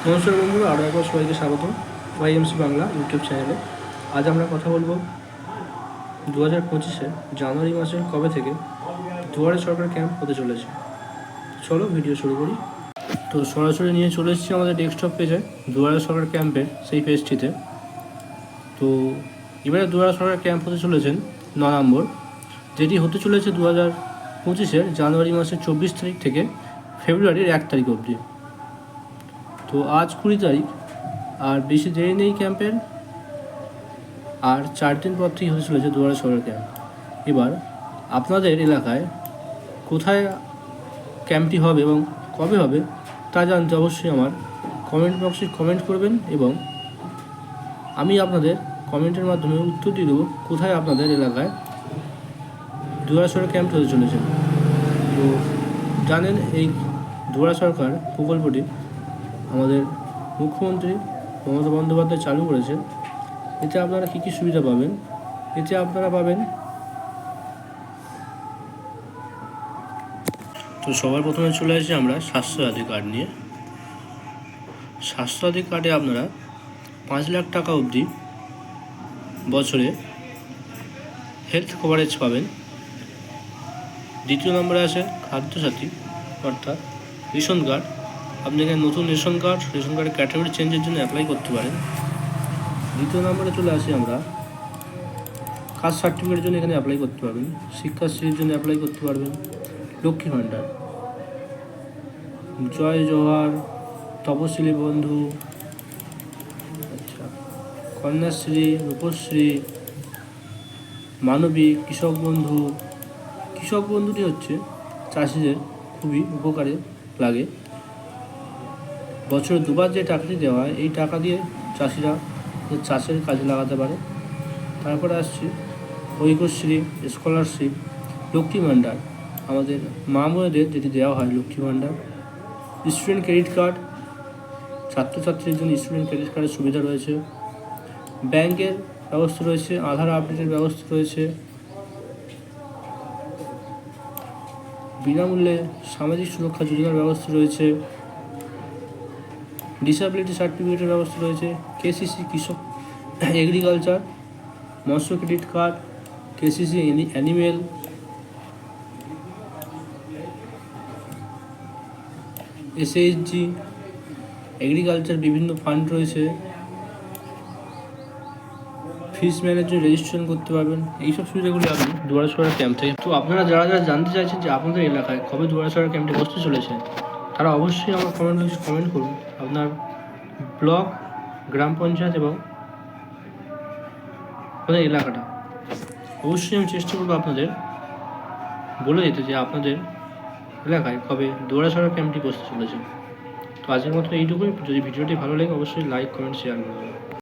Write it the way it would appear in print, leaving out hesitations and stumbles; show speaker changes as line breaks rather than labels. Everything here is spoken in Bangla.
নমস্কার বন্ধুরা, আরও একবার সবাইকে স্বাগত ওয়াইএমসি বাংলা ইউটিউব চ্যানেলে। আজ আমরা কথা বলবো 2025 জানুয়ারি মাসের কবে থেকে দুয়ারে সরকার ক্যাম্প হতে চলেছে। চলো ভিডিও শুরু করি। তো সরাসরি নিয়ে চলে এসেছি আমাদের ডেস্কটপ পেজে দুয়ারে সরকার ক্যাম্পের সেই পেজটিতে। তো এবারে দুয়ারে সরকার ক্যাম্প হতে চলেছেন 9 নম্বর, যেটি হতে চলেছে 2025 জানুয়ারি মাসের 24 তারিখ থেকে ফেব্রুয়ারির 1 তারিখ অবধি। তো আজ 20 তারিখ, আর বেশি দেরি নেই ক্যাম্পের, আর 4 দিন পর থেকে হতে চলেছে দুয়ারে সরকার ক্যাম্প। এবার আপনাদের এলাকায় কোথায় ক্যাম্পটি হবে এবং কবে হবে তা জানতে অবশ্যই আমার কমেন্ট বক্সে কমেন্ট করবেন, এবং আমি আপনাদের কমেন্টের মাধ্যমে উত্তর দিয়ে দেবো কোথায় আপনাদের এলাকায় দুয়ারে সরকার ক্যাম্প হতে চলেছে। তো জানেন, এই দুয়ারে সরকার প্রকল্পটি আমাদের মুখ্যমন্ত্রী মমতা বন্দ্যোপাধ্যায় চালু করেছে। এতে আপনারা কী কী সুবিধা পাবেন? এতে আপনারা পাবেন, তো সবার প্রথমে চলে আসি আমরা স্বাস্থ্যসাথী কার্ড নিয়ে। স্বাস্থ্যসাথী কার্ডে আপনারা 5 লাখ টাকা অবধি বছরে হেলথ কভারেজ পাবেন। দ্বিতীয় নম্বরে আছে খাদ্যসাথী, অর্থাৎ রেশন কার্ড। আপনি এখানে নতুন রেশন কার্ডের ক্যাটাগরি চেঞ্জের জন্য অ্যাপ্লাই করতে পারেন। দ্বিতীয় নম্বরে চলে আসি আমরা কাস্ট সার্টিফিকেটের জন্য এখানে অ্যাপ্লাই করতে পারবেন। শিক্ষাশ্রীর জন্য অ্যাপ্লাই করতে পারবেন। লক্ষ্মী ভাণ্ডার, জয় জওয়ার, তপশিলি বন্ধু, কন্যাশ্রী, রূপশ্রী, মানবিক, কৃষক বন্ধু। কৃষক বন্ধুটি হচ্ছে চাষিদের খুবই উপকারে লাগে। বছরে দুবার যে টাকাটি দেওয়া হয়, এই টাকা দিয়ে চাষিরা চাষের কাজে লাগাতে পারে। তারপরে আসছে ঐক্যশ্রী, স্কলারশিপ, লক্ষ্মী ভাণ্ডার, আমাদের মা বোনেদের যেটি দেওয়া হয় Lakshmi Bhandar. Student credit card, ছাত্রছাত্রীদের জন্য স্টুডেন্ট ক্রেডিট কার্ডের সুবিধা রয়েছে। ব্যাংকের ব্যবস্থা রয়েছে, আধার আপডেটের ব্যবস্থা রয়েছে। বিনামূল্যে সামাজিক সুরক্ষা যোজনার ব্যবস্থা রয়েছে। ডিসেবিলিটি সার্টিফিকেটের ব্যবস্থা রয়েছে। কেসিসি কৃষক এগ্রিকালচার, মৎস্য credit card, KCC animal, SHG agriculture বিভিন্ন ফান্ড রয়েছে। ফিস ম্যানেজার রেজিস্ট্রেশন করতে পারবেন। এইসব সুবিধাগুলি আপনি দুয়ারে সরকার ক্যাম্প থেকে। তো আপনারা যারা যারা জানতে চাইছেন যে আপনাদের এলাকায় কবে দুয়ারে সরকার ক্যাম্পটি বসতে চলেছে, তারা অবশ্যই আমার কমেন্ট বক্সে কমেন্ট করুন আপনার ব্লক, গ্রাম পঞ্চায়েত এবং আপনাদের এলাকাটা। অবশ্যই আমি চেষ্টা করবো আপনাদের বলে দিতে যে আপনাদের এলাকায় কবে দুয়ারে সরকার ক্যাম্পটি বসতে চলেছে। তো আজকের মতো এইটুকুই। যদি ভিডিওটি ভালো লাগে অবশ্যই লাইক, কমেন্ট, শেয়ার করবেন।